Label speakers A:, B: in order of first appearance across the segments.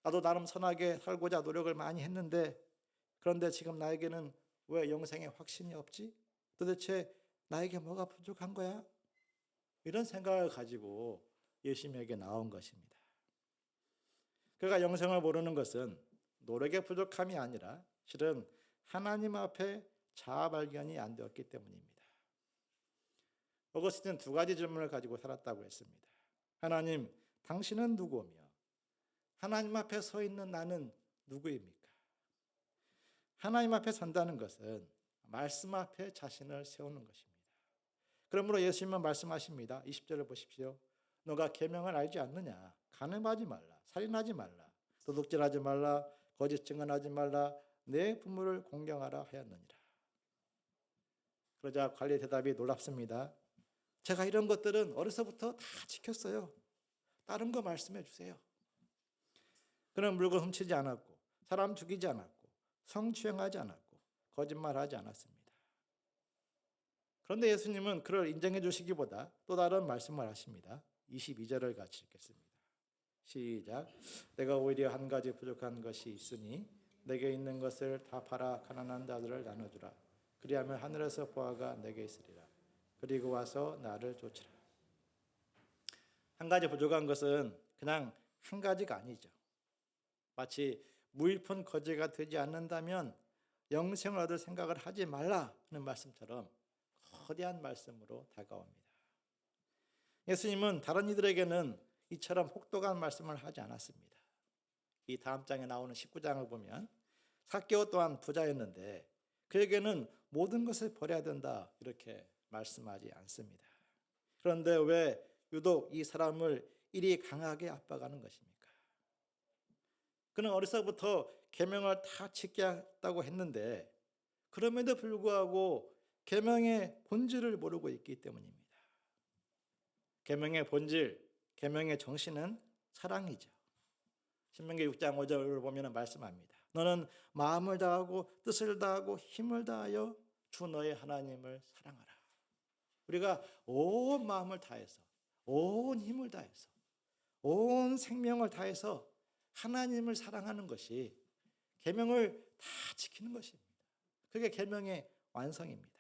A: 나도 나름 선하게 살고자 노력을 많이 했는데 그런데 지금 나에게는 왜 영생의 확신이 없지? 도대체 나에게 뭐가 부족한 거야? 이런 생각을 가지고 예수님에게 나온 것입니다. 그가 영생을 모르는 것은 노력의 부족함이 아니라 실은 하나님 앞에 자아 발견이 안 되었기 때문입니다. 어거스틴은 두 가지 질문을 가지고 살았다고 했습니다. 하나님, 당신은 누구며 하나님 앞에 서 있는 나는 누구입니까? 하나님 앞에 선다는 것은 말씀 앞에 자신을 세우는 것입니다. 그러므로 예수님은 말씀하십니다. 20절을 보십시오. 너가 계명을 알지 않느냐? 간음하지 말라, 살인하지 말라, 도둑질하지 말라, 거짓 증언하지 말라, 내 부모를 공경하라 하였느니라. 그러자 관리 대답이 놀랍습니다. 제가 이런 것들은 어려서부터 다 지켰어요. 다른 거 말씀해 주세요. 그는 물건 훔치지 않았고 사람 죽이지 않았고 성추행하지 않았고 거짓말하지 않았습니다. 그런데 예수님은 그를 인정해 주시기보다 또 다른 말씀을 하십니다. 22절을 같이 읽겠습니다. 시작. 내가 오히려 한 가지 부족한 것이 있으니 내게 있는 것을 다 팔아 가난한 자들을 나눠주라. 그리하면 하늘에서 보화가 내게 있으리라. 그리고 와서 나를 쫓으라. 한 가지 부족한 것은 그냥 한 가지가 아니죠. 마치 무일푼 거지가 되지 않는다면 영생을 얻을 생각을 하지 말라는 말씀처럼 거대한 말씀으로 다가옵니다. 예수님은 다른 이들에게는 이처럼 혹독한 말씀을 하지 않았습니다. 이 다음 장에 나오는 19장을 보면 삭개오 또한 부자였는데 그에게는 모든 것을 버려야 된다 이렇게 말씀하지 않습니다. 그런데 왜 유독 이 사람을 이리 강하게 압박하는 것입니까? 그는 어려서부터 계명을 다 지켰다고 했는데 그럼에도 불구하고 계명의 본질을 모르고 있기 때문입니다. 계명의 본질, 계명의 정신은 사랑이죠. 신명기 6장 5절을 보면 말씀합니다. 너는 마음을 다하고 뜻을 다하고 힘을 다하여 주 너의 하나님을 사랑하라. 우리가 온 마음을 다해서 온 힘을 다해서 온 생명을 다해서 하나님을 사랑하는 것이 계명을 다 지키는 것입니다. 그게 계명의 완성입니다.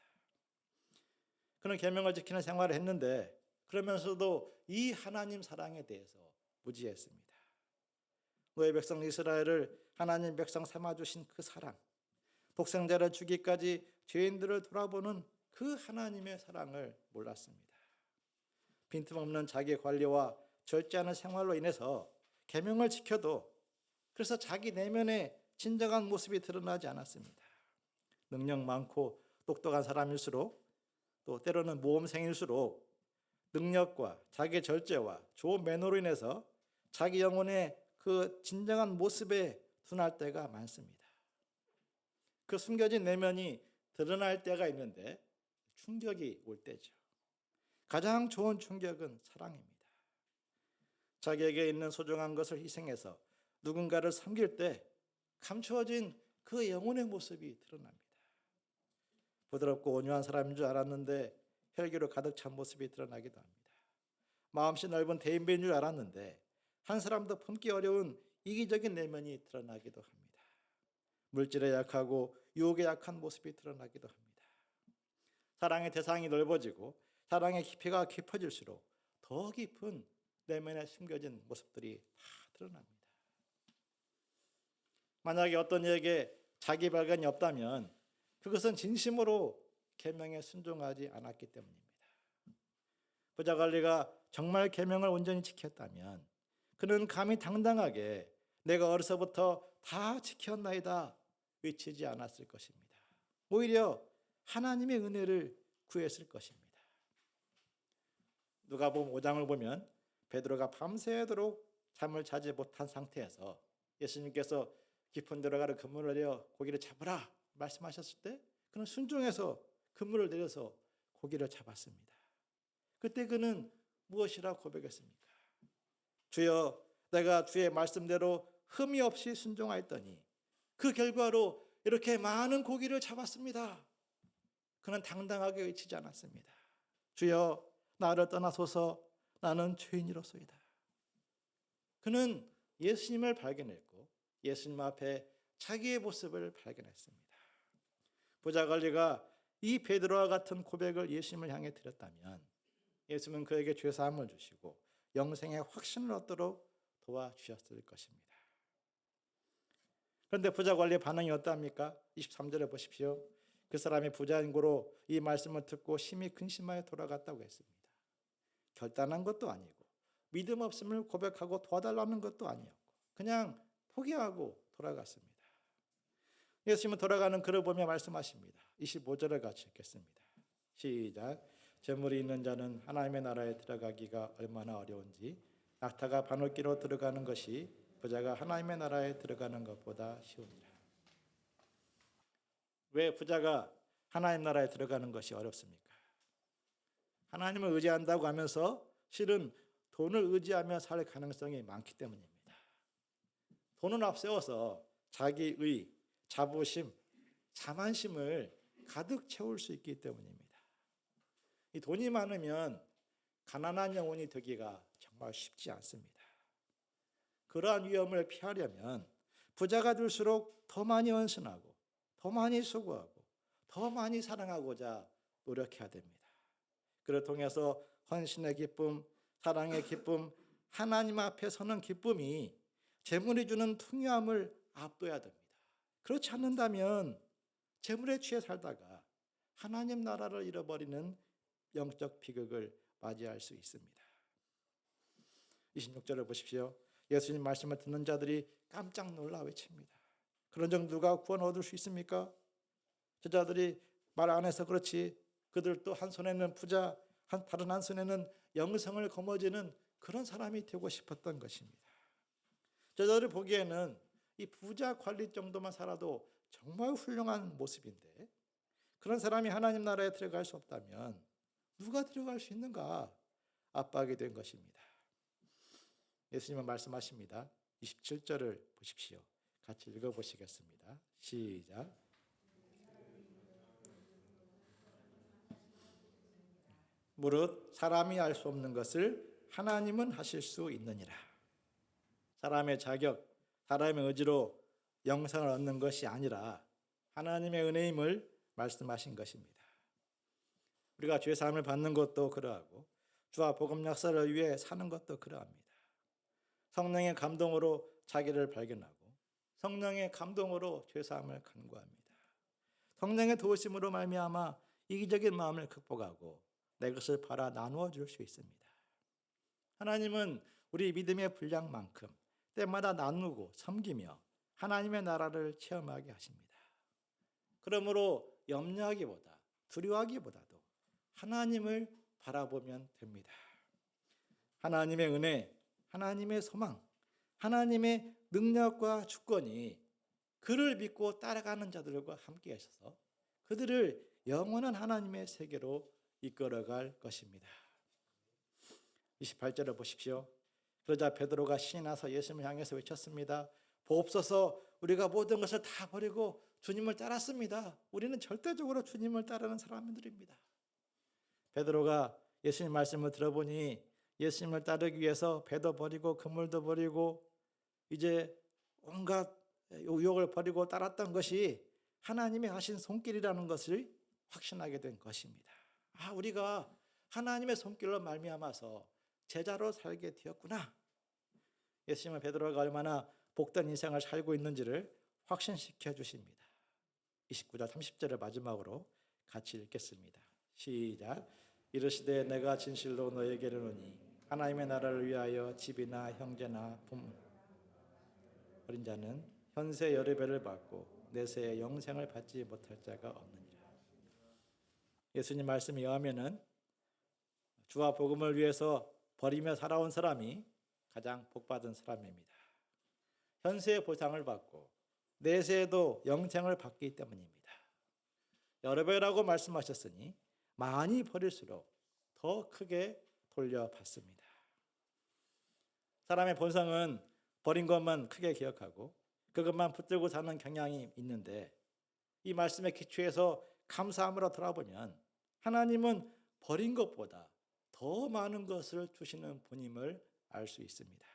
A: 그는 계명을 지키는 생활을 했는데 그러면서도 이 하나님 사랑에 대해서 무지했습니다. 너의 백성 이스라엘을 하나님 백성 삼아주신 그 사랑, 독생자를 주기까지 죄인들을 돌아보는 그 하나님의 사랑을 몰랐습니다. 빈틈없는 자기 관리와 절제하는 생활로 인해서 계명을 지켜도 그래서 자기 내면의 진정한 모습이 드러나지 않았습니다. 능력 많고 똑똑한 사람일수록 또 때로는 모험생일수록 능력과 자기 절제와 좋은 매너로 인해서 자기 영혼의 그 진정한 모습에 둔할 때가 많습니다. 그 숨겨진 내면이 드러날 때가 있는데 충격이 올 때죠. 가장 좋은 충격은 사랑입니다. 자기에게 있는 소중한 것을 희생해서 누군가를 섬길 때 감추어진 그 영혼의 모습이 드러납니다. 부드럽고 온유한 사람인 줄 알았는데 혈기로 가득 찬 모습이 드러나기도 합니다. 마음씨 넓은 대인배인 줄 알았는데 한 사람도 품기 어려운 이기적인 내면이 드러나기도 합니다. 물질에 약하고 유혹에 약한 모습이 드러나기도 합니다. 사랑의 대상이 넓어지고 사랑의 깊이가 깊어질수록 더 깊은 내면에 숨겨진 모습들이 다 드러납니다. 만약에 어떤 이에게 자기 발견이 없다면 그것은 진심으로 계명에 순종하지 않았기 때문입니다. 부자 관리가 정말 계명을 온전히 지켰다면 그는 감히 당당하게 내가 어려서부터 다 지켰나이다 외치지 않았을 것입니다. 오히려 하나님의 은혜를 구했을 것입니다. 누가복음 5장을 보면 베드로가 밤새도록 잠을 자지 못한 상태에서 예수님께서 깊은 데로 가라 그물을 내려 고기를 잡으라 말씀하셨을 때 그는 순종해서 그물을 내려서 고기를 잡았습니다. 그때 그는 무엇이라 고백했습니까? 주여, 내가 주의 말씀대로 흠이 없이 순종하였더니 그 결과로 이렇게 많은 고기를 잡았습니다. 그는 당당하게 외치지 않았습니다. 주여, 나를 떠나소서, 나는 죄인이로소이다. 그는 예수님을 발견했고 예수님 앞에 자기의 모습을 발견했습니다. 부자 관리가 이 베드로와 같은 고백을 예수님을 향해 드렸다면 예수님은 그에게 죄사함을 주시고 영생의 확신을 얻도록 도와주셨을 것입니다. 그런데 부자 관리의 반응이 어떠합니까? 23절에 보십시오. 그 사람이 부자인 고로 이 말씀을 듣고 심히 근심하여 돌아갔다고 했습니다. 결단한 것도 아니고 믿음 없음을 고백하고 도와달라는 것도 아니었고 그냥 포기하고 돌아갔습니다. 예수님은 돌아가는 그를 보며 말씀하십니다. 25절을 같이 읽겠습니다. 시작. 재물이 있는 자는 하나님의 나라에 들어가기가 얼마나 어려운지 낙타가 바늘귀로 들어가는 것이 부자가 하나님의 나라에 들어가는 것보다 쉬우니라. 왜 부자가 하나님 나라에 들어가는 것이 어렵습니까? 하나님을 의지한다고 하면서 실은 돈을 의지하며 살 가능성이 많기 때문입니다. 돈을 앞세워서 자기의 자부심, 자만심을 가득 채울 수 있기 때문입니다. 이 돈이 많으면 가난한 영혼이 되기가 정말 쉽지 않습니다. 그러한 위험을 피하려면 부자가 될수록 더 많이 헌신하고 더 많이 수고하고 더 많이 사랑하고자 노력해야 됩니다. 그를 통해서 헌신의 기쁨, 사랑의 기쁨, 하나님 앞에 서는 기쁨이 재물이 주는 풍요함을 압도해야 됩니다. 그렇지 않는다면 재물에 취해 살다가 하나님 나라를 잃어버리는 영적 비극을 맞이할 수 있습니다. 26절을 보십시오. 예수님 말씀을 듣는 자들이 깜짝 놀라 외칩니다. 그런 적 누가 구원 얻을 수 있습니까? 저자들이 말 안 해서 그렇지 그들도 한 손에는 부자, 다른 한 손에는 영성을 거머쥐는 그런 사람이 되고 싶었던 것입니다. 저자들이 보기에는 이 부자 관리 정도만 살아도 정말 훌륭한 모습인데 그런 사람이 하나님 나라에 들어갈 수 없다면 누가 들어갈 수 있는가 압박이 된 것입니다. 예수님은 말씀하십니다. 27절을 보십시오. 같이 읽어보시겠습니다. 시작. 무릇 사람이 알 수 없는 것을 하나님은 하실 수 있느니라. 사람의 자격, 사람의 의지로 영생을 얻는 것이 아니라 하나님의 은혜임을 말씀하신 것입니다. 우리가 죄사함을 받는 것도 그러하고 주와 복음 역사를 위해 사는 것도 그러합니다. 성령의 감동으로 자기를 발견하고 성령의 감동으로 죄사함을 간구합니다. 성령의 도우심으로 말미암아 이기적인 마음을 극복하고 내 것을 팔아 나누어 줄 수 있습니다. 하나님은 우리 믿음의 분량만큼 때마다 나누고 섬기며 하나님의 나라를 체험하게 하십니다. 그러므로 염려하기보다 두려워하기보다도 하나님을 바라보면 됩니다. 하나님의 은혜, 하나님의 소망, 하나님의 능력과 주권이 그를 믿고 따라가는 자들과 함께 하셔서 그들을 영원한 하나님의 세계로 이끌어갈 것입니다. 28절을 보십시오. 그러자 베드로가 신이 나서 예수님을 향해서 외쳤습니다. 보옵소서, 우리가 모든 것을 다 버리고 주님을 따랐습니다. 우리는 절대적으로 주님을 따르는 사람들입니다. 베드로가 예수님 말씀을 들어보니 예수님을 따르기 위해서 배도 버리고 그물도 버리고 이제 온갖 유혹을 버리고 따랐던 것이 하나님의 하신 손길이라는 것을 확신하게 된 것입니다. 우리가 하나님의 손길로 말미암아서 제자로 살게 되었구나. 예수님은 베드로가 얼마나 복된 인생을 살고 있는지를 확신시켜 주십니다. 29절 30절을 마지막으로 같이 읽겠습니다. 시작. 이르시되 내가 진실로 너에게 이르노니 하나님의 나라를 위하여 집이나 형제나 부모 어린 자는 현세 여러 배를 받고 내세의 영생을 받지 못할 자가 없느니라. 예수님 말씀에 의하면은 주와 복음을 위해서 버리며 살아온 사람이 가장 복받은 사람입니다. 현세의 보상을 받고 내세에도 영생을 받기 때문입니다. 여러 배라고 말씀하셨으니 많이 버릴수록 더 크게 돌려받습니다. 사람의 본성은 버린 것만 크게 기억하고 그것만 붙들고 사는 경향이 있는데 이 말씀의 기초에서 감사함으로 돌아보면 하나님은 버린 것보다 더 많은 것을 주시는 분임을 알 수 있습니다.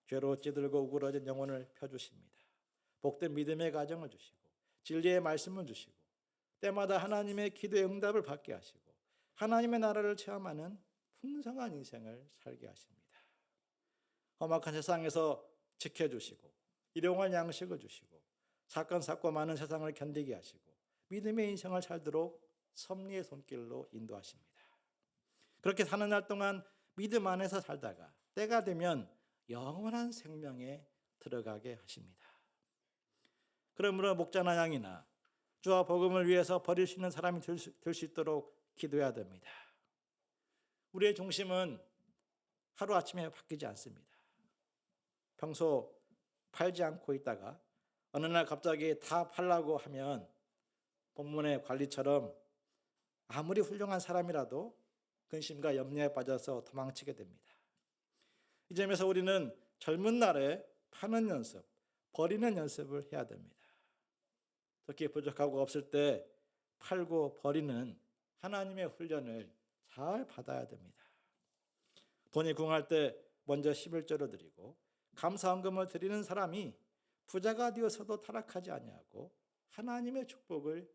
A: 죄로 찌들고 우그러진 영혼을 펴주십니다. 복된 믿음의 가정을 주시고 진리의 말씀을 주시고 때마다 하나님의 기도의 응답을 받게 하시고 하나님의 나라를 체험하는 풍성한 인생을 살게 하십니다. 험악한 세상에서 지켜주시고 일용할 양식을 주시고 사건 사고 많은 세상을 견디게 하시고 믿음의 인생을 살도록 섭리의 손길로 인도하십니다. 그렇게 사는 날 동안 믿음 안에서 살다가 때가 되면 영원한 생명에 들어가게 하십니다. 그러므로 목자나 양이나 주와 복음을 위해서 버릴 수 있는 사람이 될 수 있도록 기도해야 됩니다. 우리의 중심은 하루아침에 바뀌지 않습니다. 평소 팔지 않고 있다가 어느 날 갑자기 다 팔라고 하면 본문의 관리처럼 아무리 훌륭한 사람이라도 근심과 염려에 빠져서 도망치게 됩니다. 이 점에서 우리는 젊은 날에 파는 연습, 버리는 연습을 해야 됩니다. 특히 부족하고 없을 때 팔고 버리는 하나님의 훈련을 잘 받아야 됩니다. 돈이 궁할 때 먼저 11조를 드리고 감사헌금을 드리는 사람이 부자가 되어서도 타락하지 아니하고 하나님의 축복을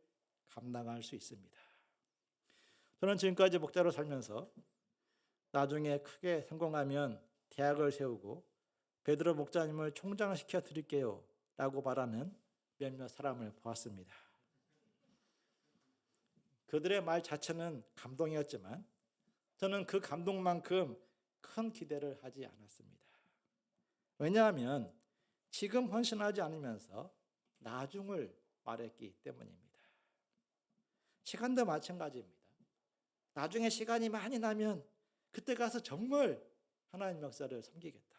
A: 감당할 수 있습니다. 저는 지금까지 목자로 살면서 나중에 크게 성공하면 대학을 세우고 베드로 목자님을 총장시켜 드릴게요 라고 말하는 몇몇 사람을 보았습니다. 그들의 말 자체는 감동이었지만 저는 그 감동만큼 큰 기대를 하지 않았습니다. 왜냐하면 지금 헌신하지 않으면서 나중을 말했기 때문입니다. 시간도 마찬가지입니다. 나중에 시간이 많이 나면 그때 가서 정말 하나님 역사를 섬기겠다.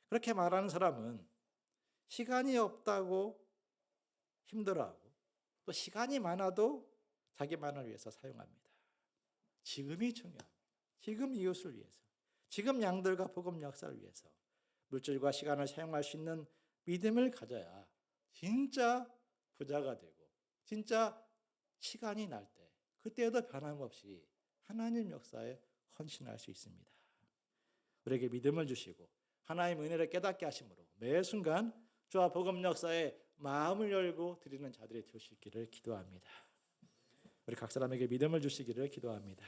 A: 그렇게 말하는 사람은 시간이 없다고 힘들어하고 또 시간이 많아도 자기만을 위해서 사용합니다. 지금이 중요합니다. 지금 이웃을 위해서, 지금 양들과 복음 역사를 위해서 물질과 시간을 사용할 수 있는 믿음을 가져야 진짜 부자가 되고 진짜 시간이 날 때 그때에도 변함없이 하나님 역사에 헌신할 수 있습니다. 우리에게 믿음을 주시고 하나님의 은혜를 깨닫게 하심으로 매 순간 주와 복음 역사에 마음을 열고 드리는 자들이 되실 길을 기도합니다. 우리 각 사람에게 믿음을 주시기를 기도합니다.